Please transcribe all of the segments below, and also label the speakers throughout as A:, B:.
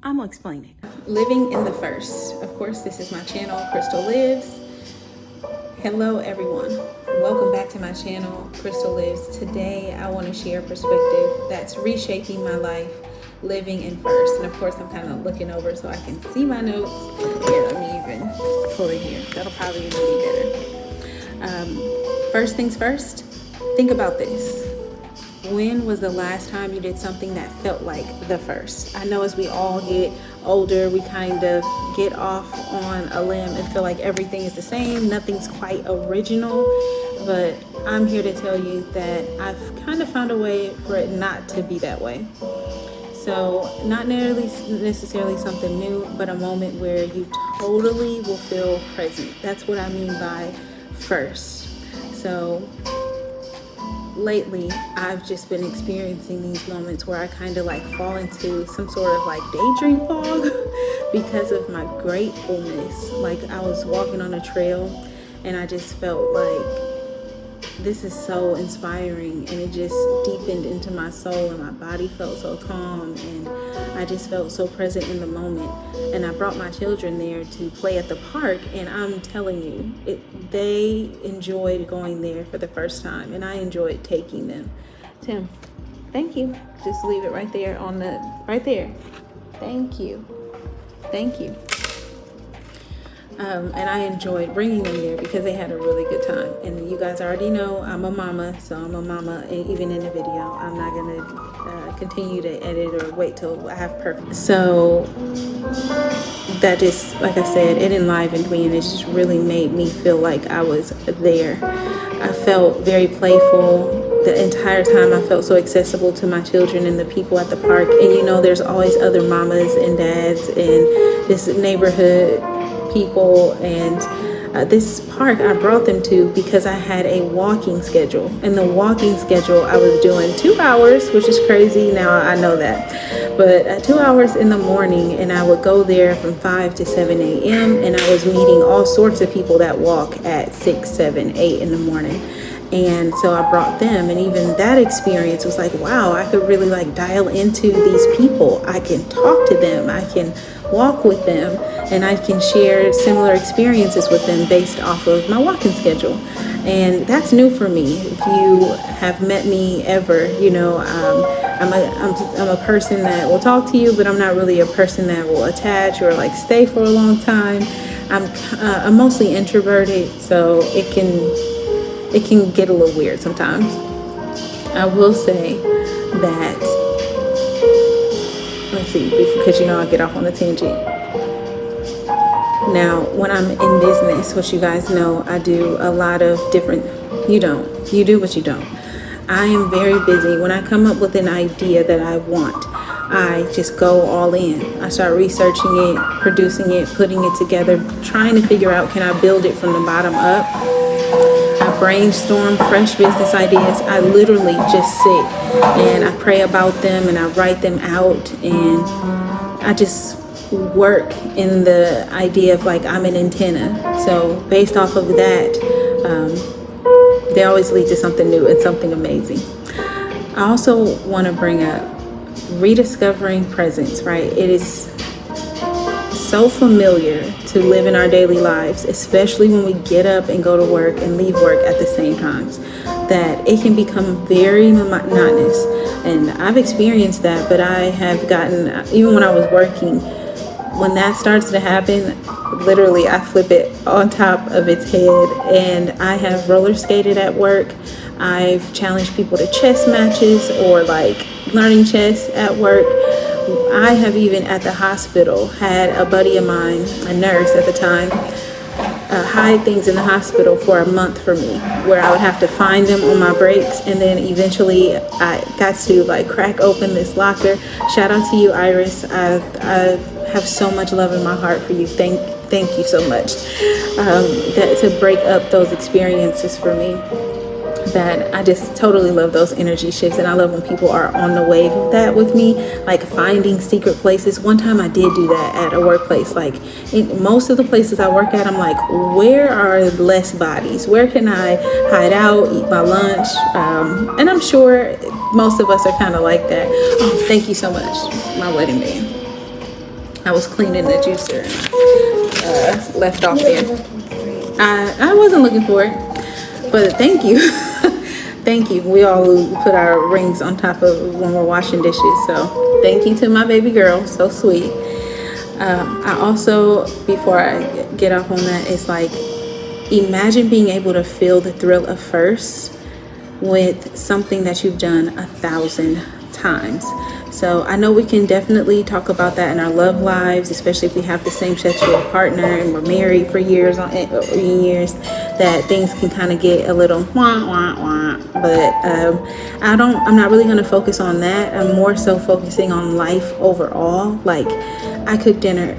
A: I'm gonna explain it. Living in the first. Of course, this is my channel, Crystal Lives. Hello everyone. Welcome back to my channel, Crystal Lives. Today I want to share a perspective that's reshaping my life, living in first. And of course I'm kind of looking over so I can see my notes. Here, let me even pull it here. That'll probably be better. First things first, think about this. When was the last time you did something that felt like the first? I know as we all get older, we kind of get off on a limb and feel like everything is the same. Nothing's quite original, but I'm here to tell you that I've kind of found a way for it not to be that way. So not necessarily something new, but a moment where you totally will feel present. That's what I mean by first. So lately, I've just been experiencing these moments where I kind of like fall into some sort of like daydream fog because of my gratefulness. Like I was walking on a trail and I just felt like this is so inspiring, and it just deepened into my soul and my body felt so calm and I just felt so present in the moment. And I brought my children there to play at the park, and I'm telling you, they enjoyed going there for the first time, and I enjoyed taking them. Tim, thank you. Just leave it right there right there. Thank you. And I enjoyed bringing them there because they had a really good time. And you guys already know I'm a mama, so I'm a mama even in the video. I'm not going to continue to edit or wait till I have perfect. So that just, like I said, it enlivened me, and it just really made me feel like I was there. I felt very playful. The entire time I felt so accessible to my children and the people at the park. And you know, there's always other mamas and dads in this neighborhood, people, and this park I brought them to because I had a walking schedule. And the walking schedule, I was doing 2 hours, which is crazy now, I know that, but 2 hours in the morning, and I would go there from 5 to 7 a.m. and I was meeting all sorts of people that walk at 6, 7, 8 in the morning. And so I brought them, and even that experience was like, wow, I could really like dial into these people. I can talk to them, I can walk with them, and I can share similar experiences with them based off of my walking schedule. And that's new for me. If you have met me ever, you know, I'm a person that will talk to you, but I'm not really a person that will attach or like stay for a long time. I'm mostly introverted, so it can get a little weird sometimes. I will say that, let's see, because you know I get off on a tangent. Now, when I'm in business, which you guys know, I do a lot of different, you do what you don't. I am very busy. When I come up with an idea that I want, I just go all in. I start researching it, producing it, putting it together, trying to figure out, can I build it from the bottom up? I brainstorm fresh business ideas. I literally just sit and I pray about them and I write them out, and I just work in the idea of like I'm an antenna. So based off of that, they always lead to something new and something amazing. I also want to bring up rediscovering presence, right? It is so familiar to live in our daily lives, especially when we get up and go to work and leave work at the same times, that it can become very monotonous. And I've experienced that, but I have gotten, even when I was working, when that starts to happen, literally I flip it on top of its head. And I have roller skated at work. I've challenged people to chess matches or like learning chess at work. I have even at the hospital had a buddy of mine, a nurse at the time, hide things in the hospital for a month for me, where I would have to find them on my breaks. And then eventually I got to like crack open this locker. Shout out to you, Iris. I have so much love in my heart for you. Thank you so much. That to break up those experiences for me. That I just totally love those energy shifts, and I love when people are on the wave of that with me, like finding secret places. One time I did do that at a workplace. Like in most of the places I work at, I'm like, where are less bodies? Where can I hide out, eat my lunch? And I'm sure most of us are kind of like that. Oh, thank you so much, my wedding band. I was cleaning the juicer and left off there. I wasn't looking for it, but thank you. Thank you. We all put our rings on top of when we're washing dishes. So thank you to my baby girl. So sweet. I also, before I get off on that, it's like, imagine being able to feel the thrill of first with something that you've done 1,000 times. So I know we can definitely talk about that in our love lives, especially if we have the same sexual partner and we're married for years on years, that things can kind of get a little wah wah wah. But I'm not really going to focus on that. I'm more so focusing on life overall. Like, I cook dinner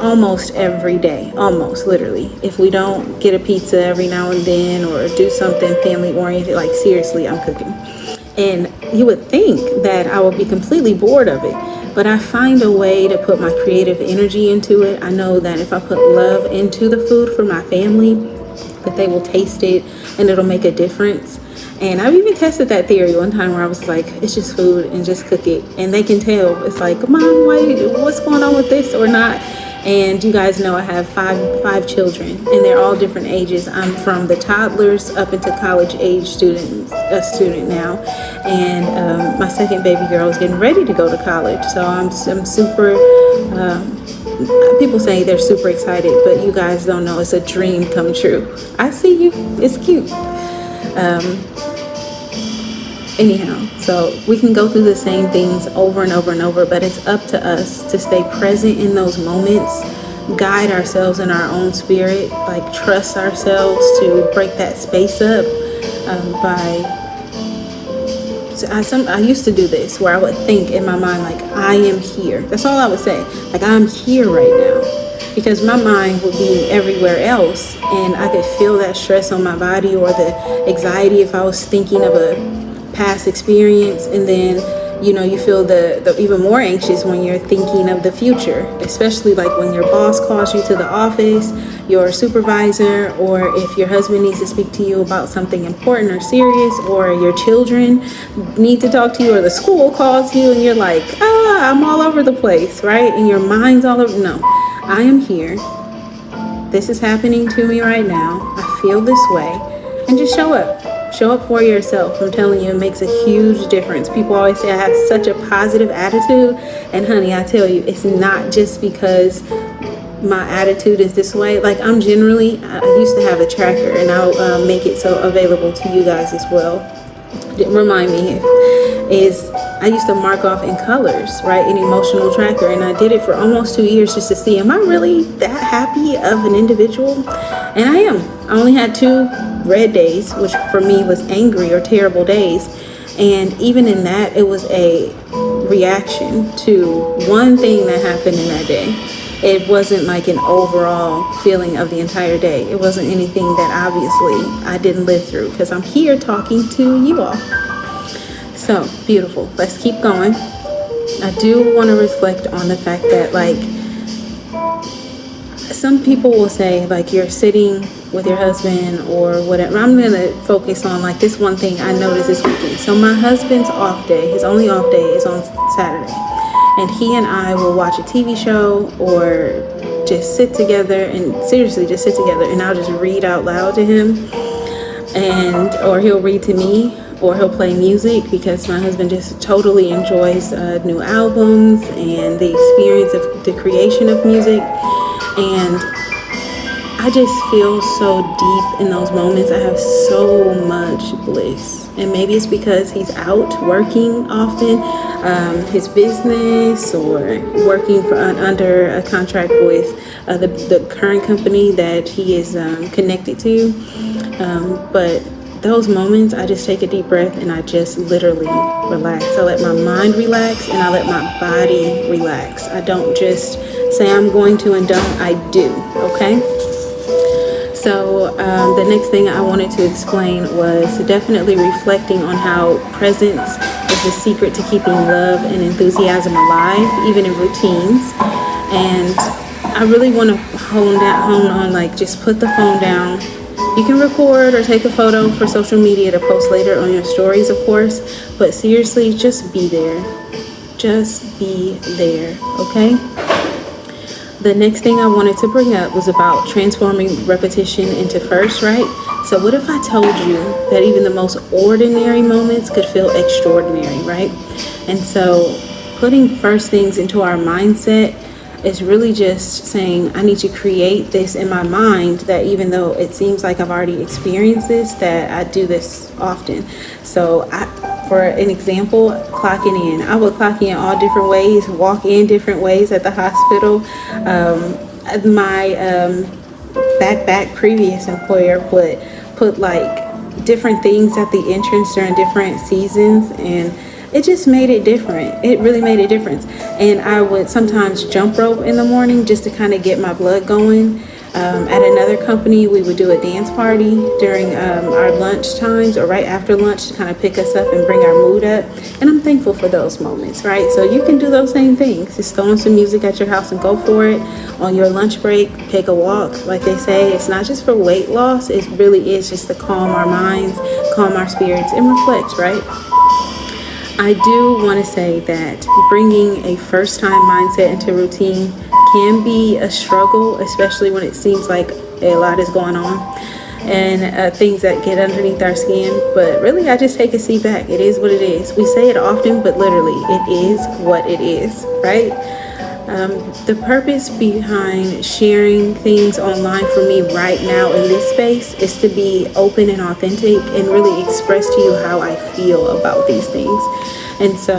A: almost every day, almost literally. If we don't get a pizza every now and then or do something family oriented, like seriously, I'm cooking. And you would think that I would be completely bored of it, but I find a way to put my creative energy into it. I know that if I put love into the food for my family, that they will taste it and it'll make a difference. And I've even tested that theory one time where I was like, it's just food and just cook it. And they can tell. It's like, Mom, what's going on with this or not? And you guys know I have five children, and they're all different ages. I'm from the toddlers up into college age student now, and my second baby girl is getting ready to go to college. So I'm super. People say they're super excited, but you guys don't know, it's a dream come true. I see you. It's cute. Anyhow, so we can go through the same things over and over and over, but it's up to us to stay present in those moments, guide ourselves in our own spirit, like trust ourselves to break that space up I used to do this where I would think in my mind, like, I am here. That's all I would say. Like, I'm here right now. Because my mind would be everywhere else, and I could feel that stress on my body or the anxiety if I was thinking of a past experience, and then you feel the even more anxious when you're thinking of the future, especially like when your boss calls you to the office, your supervisor, or if your husband needs to speak to you about something important or serious, or your children need to talk to you, or the school calls you and you're like, I'm all over the place, right? And your mind's all over. No, I am here. This is happening to me right now. I feel this way, and just show up. Show up for yourself. I'm telling you, it makes a huge difference. People always say I have such a positive attitude. And honey, I tell you, it's not just because my attitude is this way. Like, I used to have a tracker, and I'll make it so available to you guys as well. Remind me, I used to mark off in colors, right? An emotional tracker. And I did it for almost 2 years just to see, am I really that happy of an individual? And I am. I only had 2 red days, which for me was angry or terrible days. And even in that, it was a reaction to one thing that happened in that day. It wasn't like an overall feeling of the entire day. It wasn't anything that obviously I didn't live through, because I'm here talking to you all. So beautiful. Let's keep going. I do want to reflect on the fact that, like, some people will say, like, you're sitting with your husband or whatever. I'm going to focus on, like, this one thing I noticed this weekend. So my husband's off day, his only off day is on Saturday. And he and I will watch a TV show or just sit together, and seriously just sit together, and I'll just read out loud to him, or he'll read to me, or he'll play music, because my husband just totally enjoys new albums and the experience of the creation of music. And I just feel so deep in those moments. I have so much bliss. And maybe it's because he's out working often, his business, or working under a contract with the current company that he is connected to. But those moments, I just take a deep breath and I just literally relax. I let my mind relax and I let my body relax. I don't just say I'm going to and don't. I do, okay? So the next thing I wanted to explain was definitely reflecting on how presence is the secret to keeping love and enthusiasm alive, even in routines. And I really want to hone on, like, just put the phone down. You can record or take a photo for social media to post later on your stories, of course, but seriously, just be there. Just be there, okay? The next thing I wanted to bring up was about transforming repetition into first, right? So what if I told you that even the most ordinary moments could feel extraordinary, right? And so putting first things into our mindset is really just saying, I need to create this in my mind, that even though it seems like I've already experienced this, that I do this often. So for an example, clocking in. I would clock in all different ways, walk in different ways at the hospital. My back previous employer would put like different things at the entrance during different seasons, and it just made it different. It really made a difference. And I would sometimes jump rope in the morning just to kind of get my blood going. At another company, we would do a dance party during our lunch times or right after lunch to kind of pick us up and bring our mood up. And I'm thankful for those moments, right? So you can do those same things. Just throw on some music at your house and go for it. On your lunch break, take a walk. Like they say, it's not just for weight loss. It really is just to calm our minds, calm our spirits, and reflect, right? I do want to say that bringing a first-time mindset into routine can be a struggle, especially when it seems like a lot is going on and things that get underneath our skin. But really, I just take a seat back. It is what it is. We say it often, but literally, it is what it is, right? The purpose behind sharing things online for me right now in this space is to be open and authentic and really express to you how I feel about these things. And so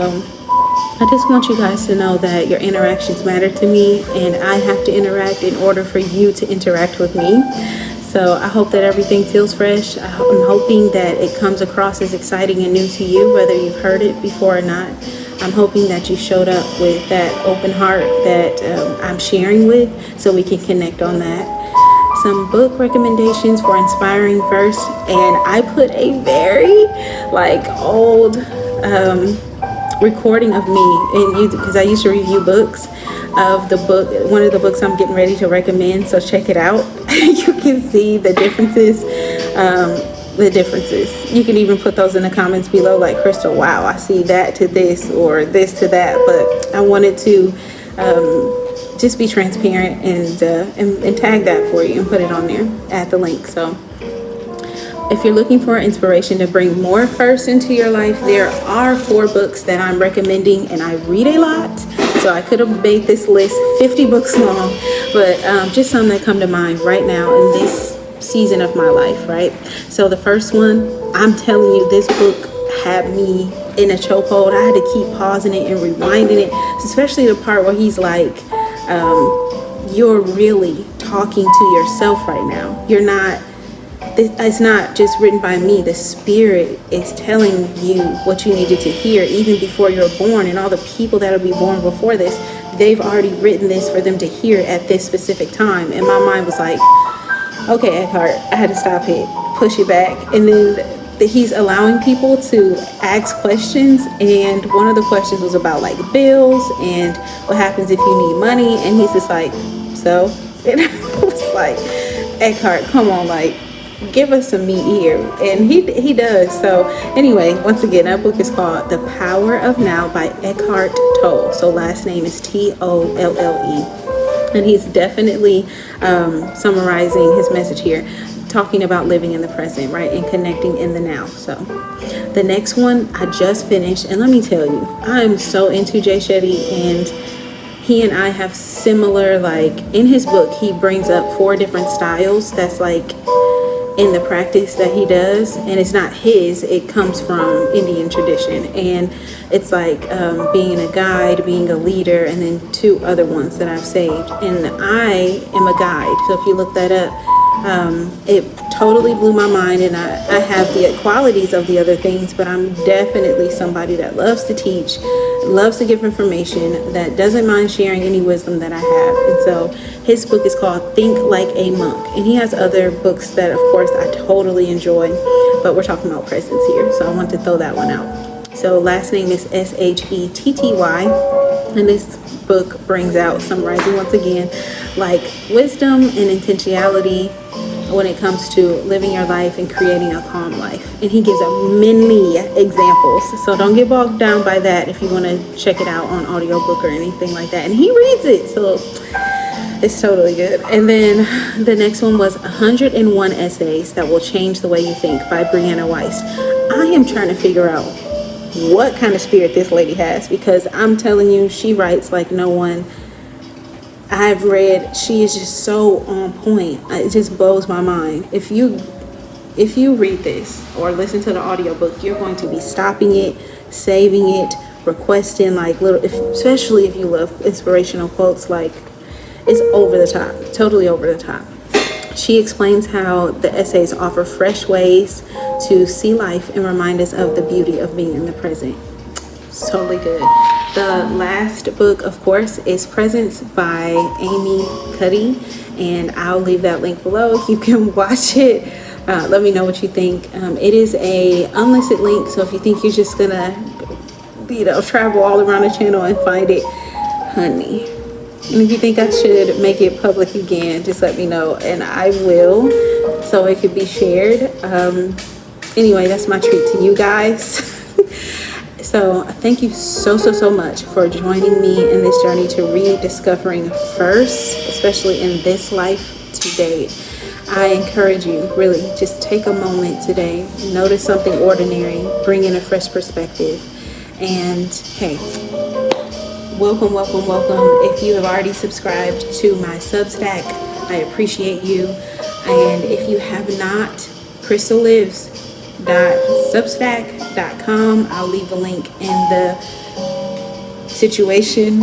A: I just want you guys to know that your interactions matter to me, and I have to interact in order for you to interact with me. So I hope that everything feels fresh. I'm hoping that it comes across as exciting and new to you, whether you've heard it before or not. I'm hoping that you showed up with that open heart that I'm sharing with, so we can connect on that. Some book recommendations for inspiring first, and I put a very old recording of me, and because I used to review books, of the book, one of the books I'm getting ready to recommend, so check it out. You can see the differences. You can even put those in the comments below, like, Crystal, wow, I see that to this or this to that. But I wanted to just be transparent and tag that for you and put it on there, add the link. So if you're looking for inspiration to bring more first into your life, there are 4 books that I'm recommending, and I read a lot, so I could have made this list 50 books long, but just some that come to mind right now in this season of my life, right? So the first one, I'm telling you, this book had me in a chokehold. I had to keep pausing it and rewinding it, especially the part where he's like, you're really talking to yourself right now. It's not just written by me. The Spirit is telling you what you needed to hear even before you're born, and all the people that'll be born before this, they've already written this for them to hear at this specific time. And my mind was like, okay, Eckhart, I had to stop it, push it back. And then he's allowing people to ask questions, and one of the questions was about bills and what happens if you need money, and he's just like, so? And I was like, Eckhart, come on, give us some meat here. And he does. So anyway, once again, that book is called The Power of Now by Eckhart Tolle. So last name is Tolle. And he's definitely summarizing his message here, talking about living in the present, right, and connecting in the now. So the next one I just finished, and let me tell you, I'm so into Jay Shetty, and he and I have similar, in his book, he brings up 4 different styles that's in the practice that he does, and it's not his, it comes from Indian tradition, and it's being a guide, being a leader, and then 2 other ones that I've saved. And I am a guide, so if you look that up, it totally blew my mind, and I have the qualities of the other things, but I'm definitely somebody that loves to teach, loves to give information, that doesn't mind sharing any wisdom that I have. And so his book is called Think Like a Monk, and he has other books that of course I totally enjoy, but we're talking about presence here, so I want to throw that one out. So last name is Shetty, and this book brings out, summarizing once again, wisdom and intentionality when it comes to living your life and creating a calm life. And he gives many examples, so don't get bogged down by that if you want to check it out on audiobook or anything like that. And he reads it, so It's totally good. And then the next one was 101 Essays That Will Change the Way You Think by Brianna Weiss. I am trying to figure out what kind of spirit this lady has, because I'm telling you, she writes like no one I've read. She is just so on point. It just blows my mind. If you read this or listen to the audiobook, you're going to be stopping it, saving it, requesting like little, especially if you love inspirational quotes. Like, it's over the top, totally over the top. She explains how the essays offer fresh ways to see life and remind us of the beauty of being in the present. It's totally good. The last book, of course, is Presence by Amy Cuddy, and I'll leave that link below. You can watch it. Let me know what you think. It is a unlisted link, so if you think you're just gonna, travel all around the channel and find it, honey. And if you think I should make it public again, just let me know, and I will, so it could be shared. Anyway, that's my treat to you guys. So thank you so much for joining me in this journey to rediscovering first, especially in this life today. I encourage you, really, just take a moment today, notice something ordinary, bring in a fresh perspective, and hey, welcome. If you have already subscribed to my Substack, I appreciate you. And if you have not, crystallives.substack.com. I'll leave a link in the situation.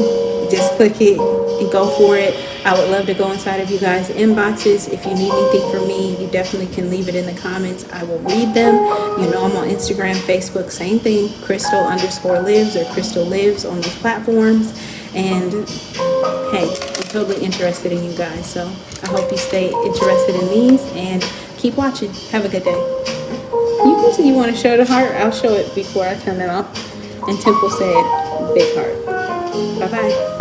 A: Just click it and go for it. I would love to go inside of you guys' inboxes. If you need anything from me, you definitely can leave it in the comments. I will read them. You know, I'm on Instagram, Facebook, same thing, Crystal_lives or Crystal Lives on these platforms. And hey, I'm totally interested in you guys. So I hope you stay interested in these and keep watching. Have a good day. You can, you want to show the heart? I'll show it before I turn it off. And Temple said, big heart. Bye-bye.